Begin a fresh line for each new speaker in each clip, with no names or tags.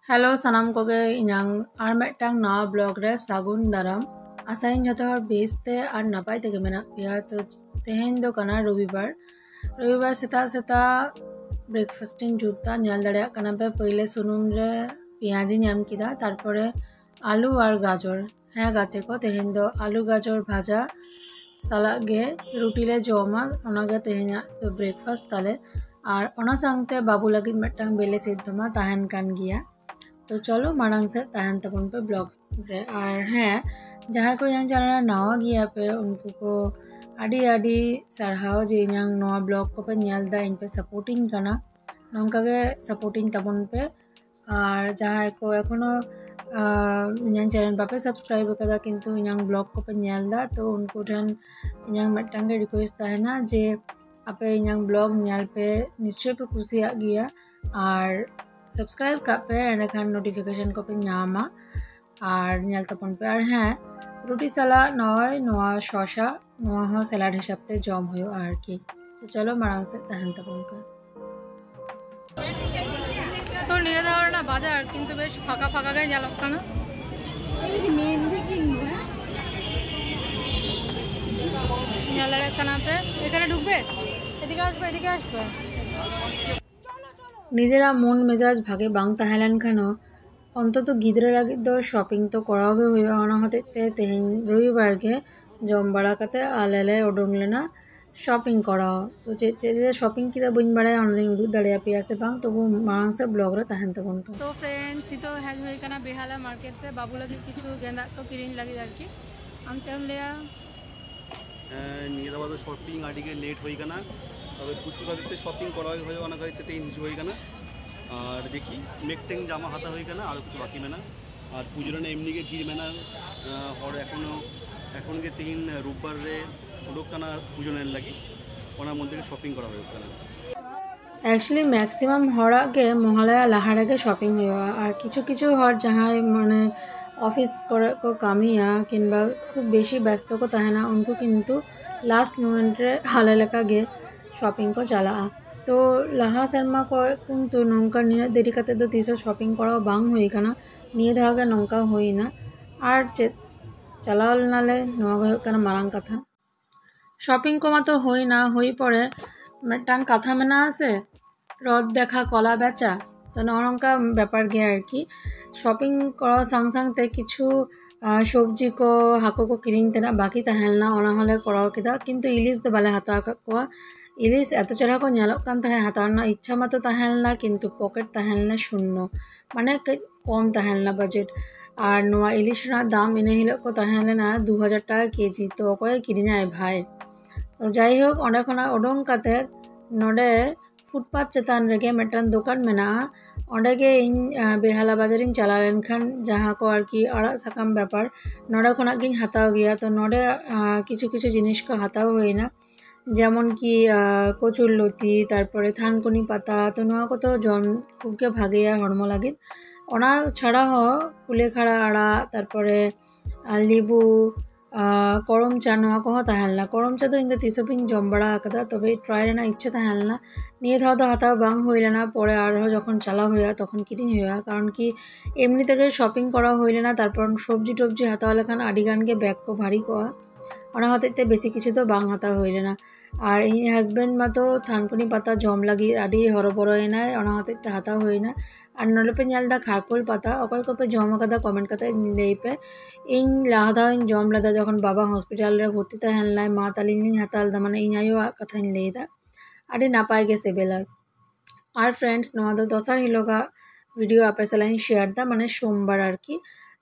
Hello Sanam Koge इᱧang are मिदटांग नवा blog रे सागुन दाराम assign जतो हर बेसते आर नापाय तेगे मेना पिया तो तेहेन दो कना रविवार सेता ब्रेकफास्टिंग जुता नेल दाड़िया कना पे पहिले सुनुम रे पियाजी नाम किदा तारपरे आलू और गाजर हाँ गाते को तेहेन दो आलू गाजर भाजा साला गे रुटी ले जोमा ओनागे तेहेना तो ब्रेकफास्ट ताले और ओना संगते बाबू लगिद मिदटांग बेले सिद्धमा ताहेन कान गिया। तो चलो मांग से तहन तबन पे ब्लॉग रे और हाँ जहाँ को यहाँ चला नवा गया पे उनको को आड़ी आड़ी सारहाव जे यहाँ नवा ब्लॉग को पे नेलदा इन पे सपोर्टिंग करना नौका के सपोर्टिंग तबन पे और जहाँ को एखोनो यहाँ चैनल बापे सब्सक्राइब कदा किंतु यहाँ ब्लॉग को पे नेलदा तो उनको ठन यहाँ मिदटांगे रिक्वेस्ट है ना जे आपे यहाँ ब्लॉग नेल पे निश्चय पे कुसिया गया और सब्सक्राइब पे एंडखान नोटिफिकेशन को पे नामा और नेल तपन पे और हाँ रुटी साला नय नवा शशा नवा हो सैलाड हिसाबते जम हो और की तो चलो मांग से तहन तपन पे तो निये दावर ना बाजार किंतु बेश फाका फाका गाय जालक काना এই মেহেন্দি কিনবো নেলারে কানা पे এখানে ঢুকবে এদিকে আসবে निजेरा मन मेजाज भागे बांग ताहेलेन खानो अंतत गिद्रे लगे दो शॉपिंग तो करागे हुई ओना होते तेहेन रविवार के जम बड़ा कते आलेले उडुंग लेना शॉपिंग कराओ तो चे शॉपिंग की बन बड़ा ऑनलाइन उदू दाड़िया पिया से बांग तो वो मांग से ब्लॉग रे तहन तबन तो फ्रेंड्स इ तो हेज होई कना बेहाला मार्केट रे बाबू लगे किछु गेंदा को किरिन लगे आरकी हम चम लेया
निरा बादो शॉपिंग आडी के लेट होई कना तब पुष्पा दिते शॉपिंग करा हुई ओना गाइते इनजय होई कना और देखी मेकटेंग जामा हाता होई कना और कुछ बाकी में ना और पुजरन एमनी के घी में ना और एखन के तीन रविवार रे लोक कना पुजन लगी ओना मध्य शॉपिंग करा हुई कना
एक्चुअली मैक्सिमाम हड़ा के महालया लाहारे के शॉपिंग हुआ और किछु किछु हर जहाँ माने ऑफिस को कामिया किंबा खूब बेशी व्यस्त को तहना उनको किंतु लास्ट मोमेंट रे हाले लेका गे शॉपिंग को चला तो लहा शर्मा को किंतु नौका निये देरी कते दो तीसो शॉपिंग करा बांग हुई कना निये धागे नौका हुई ना और चे चलाल नाले नवा कना मारांग कथा शॉपिंग को तो हुई ना हुई पड़े मिदटांग कथा मेना आसे रद देखा कला बेचा तो नौका ब्यापार गया आरकी शॉपिंग करा संग संगते किछु सब्जी को हाको को किरिंग तेना बाकी तहलना ओना हले कराव केदा किंतु इलिस दो बाले हाता का इलिस एत चढ़ा को नेलोक कान तहे हातारना इच्छा मतो तहलना किंतु पॉकेट तहलना शून्य माने कम तहलना बजेट और नवा इलिस ना दाम इने हिलो को तहलना 2000 टाका केजी तो अकोय किरिनाय भाई तो जाई होक ओंडे खना उडुंग काते नोडे फुटपाथ चेतान रेगे मिदटान दुकान मेना ओंडे के इन बेहाला बाजारिन चला लेन खान जहाँ को आरकी आड़ा साकाम ब्यापार नोडे खना गिन हाताव गया तो नोडे किछु किछु जिनिस को हाताव होइना जेमन कि कचुर लती तारपरे थानकुनी पाता तो नवा को तो जम खूब के भागेया हड़मो लागिद ओना छाड़ा हो कुलेखाड़ा आड़ा तारपरे लेबू करम चा नवा को तहलना करम चा तो इन तीसोपिन जम बड़ा कदा तबे ट्राई रेना इच्छा तहलना निये धाव तो हाताव बांग होई लेना परे आरो जखन चला हुआ तखन किरिन हुआ कारण कि एमनी तेगे शॉपिंग करा होई लेना तारपर सब्जी टब्जी हाताव लेखान आड़ी गान के बैग को भारी कोआ ओना होते बेसी किछु तो बांग हाता होइले ना और इन हस्बैंड मा तो थानकुनी पाता जम लगी आड़ी हरबरयना ओना होते हाता होइना और नोले पे नेलदा खारपुल पाता अकय को पे जम कदा कमेंट कता लेई पे इन लादा इन जम लदा जखन बाबा हॉस्पिटल रे भर्ती तहलनाय मा तालिन हाताल दा माने इन आयो कथा इन लेदा आड़ी नापाय गे सेबेला और फ्रेंड्स नवा दो दोसर हिलोगा वीडियो आपे सलाइन शेयर दा माने सोमवार आरकी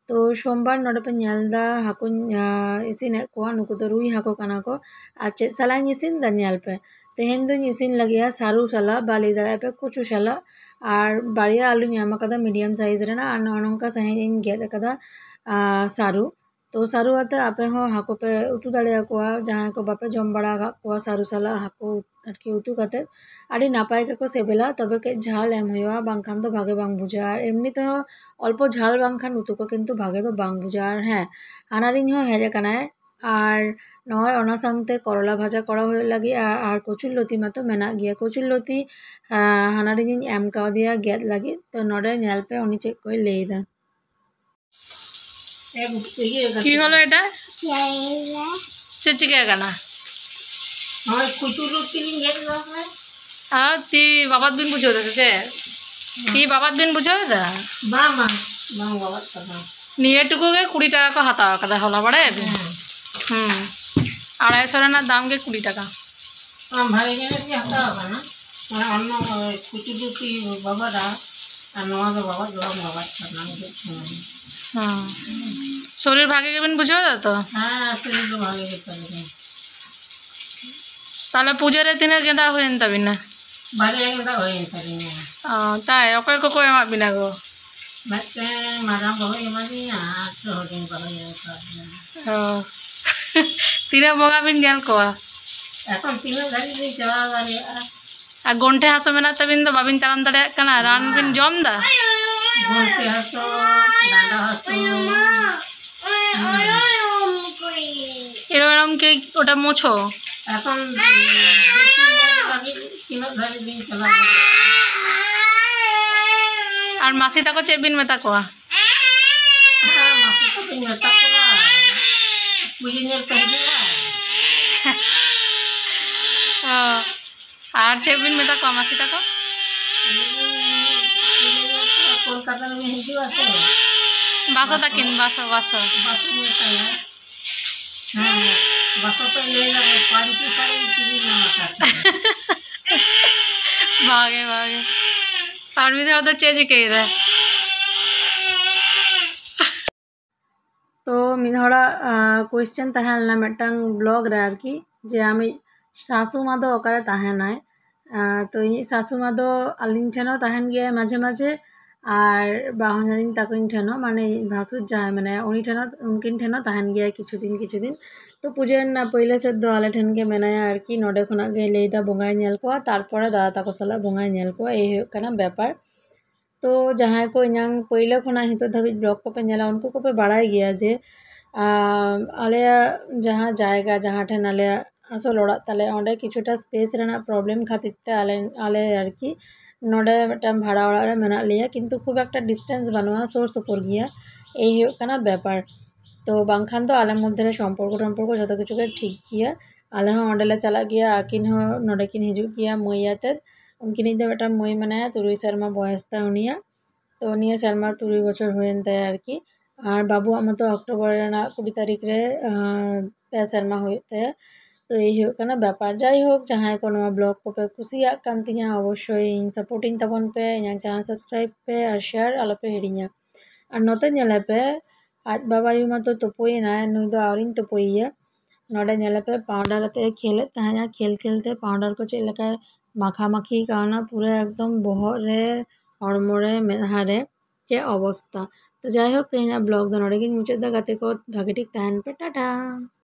तो सोमवार नोडे पे नेलदा हाको इसिन को नुको तो रुई हाको काना को आचे सलाइन इसिन दा नेल पे तेहेन दो इसिन लगिया सारू साला बाली दाड़ा पे कुचु साला और बाड़िया आलू न्यामा कदा मीडियम साइज रेना और नौनका सहेन गेट कदा सारू तो सारू आते आपे हो हाको पे उतु दाड़िया को जहाँ को बापे जम बड़ा को सारू साला हाको आरकी उतु काते आड़ी नापाय के को सेबेला तबे के झाल एम हुआ बांखान तो भागे बांग बुझा और एमनी तो अल्प झाल बांखान उतु को किंतु भागे तो बांग बुझा और हाँ हानारिन हो हेजे कानाय আর নয় ᱚᱱᱟ ᱥᱟᱶᱛᱮ ᱠᱚᱨᱚᱞᱟ ᱵᱷᱟᱡᱟ ᱠᱚᱨᱟ ᱦᱩᱭᱩᱜ ᱞᱟᱹᱜᱤᱫ ᱟᱨ ᱠᱚᱪᱩᱨ ᱞᱚᱛᱤ ᱢᱟᱛᱚ ᱢᱮᱱᱟᱜ ᱜᱮᱭᱟ ᱠᱚᱪᱩᱨ ᱞᱚᱛᱤ ᱦᱟᱱᱟ ᱨᱮᱜᱤᱧ ᱮᱢ ᱠᱟᱣᱫᱮᱭᱟ ᱜᱮᱫ ᱞᱟᱹᱜᱤᱫ ᱛᱚ ᱱᱚᱰᱮ ᱧᱮᱞ ᱯᱮ ᱩᱱᱤ ᱪᱮᱫ ᱠᱚᱭ ᱞᱟᱹᱭᱫᱟ কি হলো এটা চিচিকে কানা
হয় কচুর লতি গেট না
আর তি বাবাত বিন বুঝো দে তি বাবাত বিন বুঝো দা
বাবা বাবা বাবা কথা
নিয়ে টুকু গে 20 টাকা কো হাতা কাদা হলা বড়ে হুম 250 রেনার দাম গে 20 টাকা
ভাই গেলে কি হাতা হবে না মানে অন্য কচুর লতি বাবারা আর নওয়া বাবা জবাব বাবা নাম
হুম শরীর ভাগে গেবেন বুঝো দা তো
হ্যাঁ শরীর ভাগে গেছে
তাহলে পূজার দিনে গেঁদা হইন তবে না
বাইরে গেঁদা হইন তবে না
তাই অকয় ককয় এমা বিনা গো
মাতে মারাম বড় এমানি আর তো হদিন বড়
তিনে বগা বিন গেল কো
এখন তিনে গাড়ি দিয়ে যাওয়া গাড়ি
আর গন্ঠে হাসো মেনা তবিন তো বাবিন তারাম দাড়ে কানা রান বিন জম দা
গন্ঠে হাসো ডাঁডা হাসো
এরকম কি ওটা মোছো
এখন দিন চলা
আর মাসি তাকো চেবিন মেতা কোয়া
মাসি তো মেতা কোয়া পুজিনের কহিলা
আর চেবিন মেতা কোয়া মাসি তাকো
কলকাতার মে হিজু আছে
বাসো তাকিন বাসো বাসো
বাসু মেতা হ্যাঁ বাসো তো ले যাবে পাঁচটি সাড়ে তিন না মাথা
भागे भागे और भी उधर चेज के इधर तो मिधड़ा क्वेश्चन तहलना मिटंग ब्लॉग रे आरकी जे आमी सासू मा दो ओकारे तहनाय तो इ सासू मा दो आलिन ठेनो तहन गया माझे माझे और बाहुजारिन ताकिन ठेनो माने भासुर जाय माने उनी ठेनो उनकिन ठेनो तहन गया किछु दिन तो पूजा ना पहले से दो आले ठन के मेनाया आरकी नोडे खना गे लेदा बंगाई नेल को तारपरे दादा ताको सला बंगाई नेल को ए कना व्यापार तो जहाँ को इनांग पहले खना हितो धाबी ब्लॉग को पे नेला उनको को पे बाड़ाई गया जे आले जहाँ जाएगा जहाँ ठन आले आसल ओड़ा ताले ओंडे किछुटा स्पेस रेना प्रॉब्लम खातिर ते आले आले आरकी नोडे मिटम भाड़ा ओड़ा रे मेना लिया किंतु खूब एक डिस्टेंस बनवा सोर सुपुर गया ए कना व्यापार तो बांखान तो आले मध्य सम्पर्क जो किचु ठीक गया आले ओंडेले चला गया आकिन नोडेकिन हिजू गया मईयाते उनकिन दो बेटा मई मनाया 3 शर्मा बयसता उनिया तो उनिया शर्मा 3 बछर हुएन ताय आरकी और बाबू आमा तो अक्टोबर 20 तारीख रे 5 शर्मा हुए तो ये कना व्यापार जाई होक जहाँ को नवा ब्लॉग को पे कुसिया कान तिया अवश्य सपोर्टिंग तबन पे इना चैनल सब्सक्राइब पे और शेयर आलो पे हिड़िया और नोते नेले पे आज बाबा यू मा तो तुपोई ना नुई दो आवरिन तुपोइया नोडे नेले पे पाउडर ते खेले तहाया खेल खेलते पाउडर को चेलका माखामाखी काना पूरा एकदम बहरे हड़मोड़े मेहारे के अवस्था तो जाई होक तेना ब्लॉग दो नोडे किन मुचे दा गाते को भागे ठीक तहन पे टाटा।